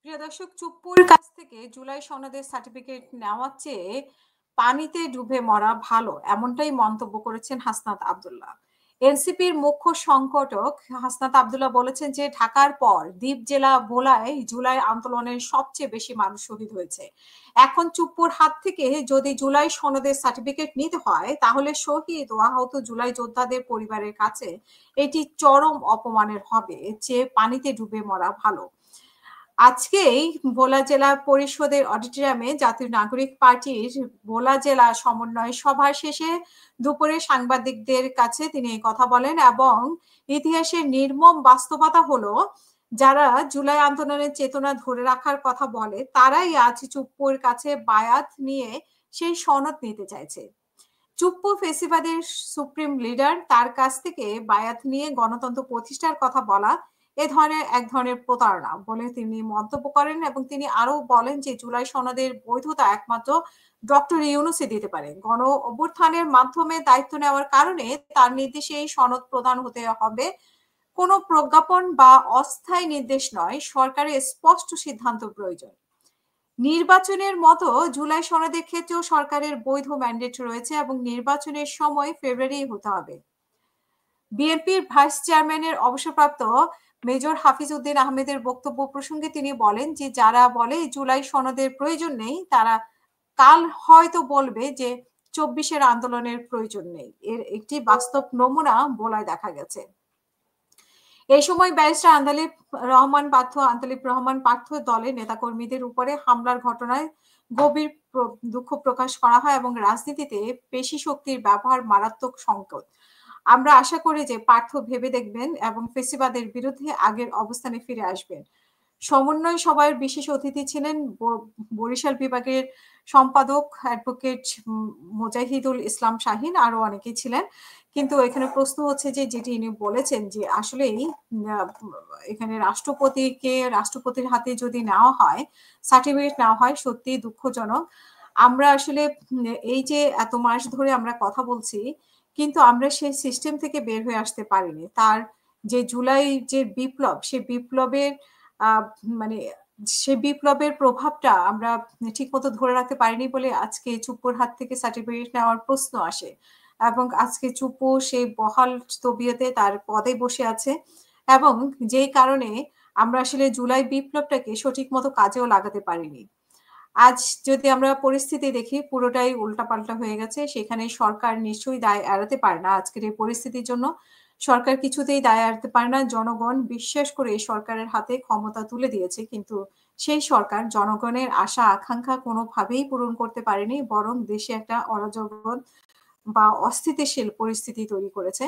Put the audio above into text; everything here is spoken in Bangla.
প্রিয় দর্শক, চুপ্পুর কাছ থেকে জুলাই সনদের সার্টিফিকেট নেওয়ার চেয়ে পানিতে ডুবে মরা ভালো, এমনটাই মন্তব্য করেছেন হাসনাত আব্দুল্লাহ। এনসিপির মুখ্য সংগঠক হাসনাত আব্দুল্লাহ বলেছেন যে ঢাকার পর দ্বীপ জেলা ভোলায় জুলাই আন্দোলনের সবচেয়ে বেশি মানুষ শহীদ হয়েছে। এখন চুপ্পুর হাত থেকে যদি জুলাই সনদের সার্টিফিকেট নিতে হয়, তাহলে শহীদ ও আহত জুলাই যোদ্ধাদের পরিবারের কাছে এটি চরম অপমানের হবে, যে পানিতে ডুবে মরা ভালো। আজকেই ভোলা জেলা পরিষদের অডিটোরিয়ামে জাতীয় নাগরিক পার্টির ভোলা জেলা সমন্বয় সভা শেষে দুপুরে সাংবাদিকদের কাছে তিনি এই কথা বলেন এবং ইতিহাসের নির্মম বাস্তবতা হলো, যারা জুলাই আন্দোলনের চেতনা ধরে রাখার কথা বলে তারাই আজ চুপ্পুর কাছে বায়াত নিয়ে সেই সনদ নিতে চাইছে। চুপ্পু ফেসিবাদের সুপ্রিম লিডার, তার কাছ থেকে বায়াত নিয়ে গণতন্ত্র প্রতিষ্ঠার কথা বলা এক ধরনের প্রতারণা বলে তিনি মন্তব্য করেন এবং তিনি আরো বলেন যে জুলাই সনদের বৈধতা একমাত্র ডক্টর ইউনূসই দিতে পারে। গণ অভ্যুত্থানের মাধ্যমে দায়িত্ব নেওয়ার কারণে তার নির্দেশে এই সনদ প্রদান হতে হবে। কোনো প্রজ্ঞাপন বা অস্থায়ী নির্দেশ নয়, সরকারের স্পষ্ট সিদ্ধান্ত প্রয়োজন। নির্বাচনের মতো জুলাই সনদের ক্ষেত্রেও সরকারের বৈধ ম্যান্ডেট রয়েছে এবং নির্বাচনের সময় ফেব্রুয়ারি হতে হবে। বিএনপির ভাইস চেয়ারম্যানের অবসরপ্রাপ্ত মেজর হাফিজ উদ্দিন আহমেদের বক্তব্য প্রসঙ্গে তিনি বলেন যে যারা বলে জুলাই সনদের প্রয়োজন নেই, তারা কাল হয়তো বলবে যে ২৪-এর আন্দোলনের প্রয়োজন নেই। এর একটি বাস্তব নমুনা বলায় দেখা গেছে। এই সময় ব্যারিস্টার আন্তালিব রহমান পার্থ দলের নেতাকর্মীদের উপরে হামলার ঘটনায় গভীর দুঃখ প্রকাশ করা হয় এবং রাজনীতিতে পেশি শক্তির ব্যবহার মারাত্মক সংকট। আমরা আশা করি যে পার্থ ভেবে দেখবেন এবং ফেসিবাদের বিরুদ্ধে আগের অবস্থানে ফিরে আসবেন। সমন্বয় সভায় বিশেষ অতিথি ছিলেন বরিশাল বিভাগের সম্পাদক অ্যাডভোকেট মুজাহিদুল ইসলাম শাহিন, আরো অনেকেই ছিলেন। কিন্তু এখানে প্রশ্ন হচ্ছে যে যেটি ইনি বলেছেন যে আসলেই এখানে রাষ্ট্রপতির হাতে যদি নেওয়া হয়, সার্টিফিকেট নেওয়া হয়, সত্যি দুঃখজনক। আমরা আসলে এই যে এত মাস ধরে আমরা কথা বলছি, কিন্তু আমরা সেই সিস্টেম থেকে বের হয়ে আসতে পারিনি। তার যে জুলাই যে বিপ্লব, সেই বিপ্লবের মানে সে বিপ্লবের প্রভাবটা আমরা ঠিকমতো ধরে রাখতে পারিনি বলে আজকে চুপ্পুর হাত থেকে সার্টিফিকেট নেওয়ার প্রশ্ন আসে এবং আজকে চুপ্পু সেই বহাল তবিয়তে তার পদে বসে আছে এবং যেই কারণে আমরা আসলে জুলাই বিপ্লবটাকে সঠিক মতো কাজেও লাগাতে পারিনি। আজ যদি আমরা পরিস্থিতি দেখি, পুরোটাই উল্টাপাল্টা হয়ে গেছে। সেখানে সরকার নিশ্চয়ই দায় এড়াতে পারে না। আজকের এই পরিস্থিতির জন্য সরকার কিছুতেই দায় এড়াতে পারে না। জনগণ বিশ্বাস করে এই সরকারের হাতে ক্ষমতা তুলে দিয়েছে, কিন্তু সেই সরকার জনগণের আশা আকাঙ্ক্ষা কোনোভাবেই পূরণ করতে পারেনি, বরং দেশে একটা অরাজক বা অস্থিতিশীল পরিস্থিতি তৈরি করেছে।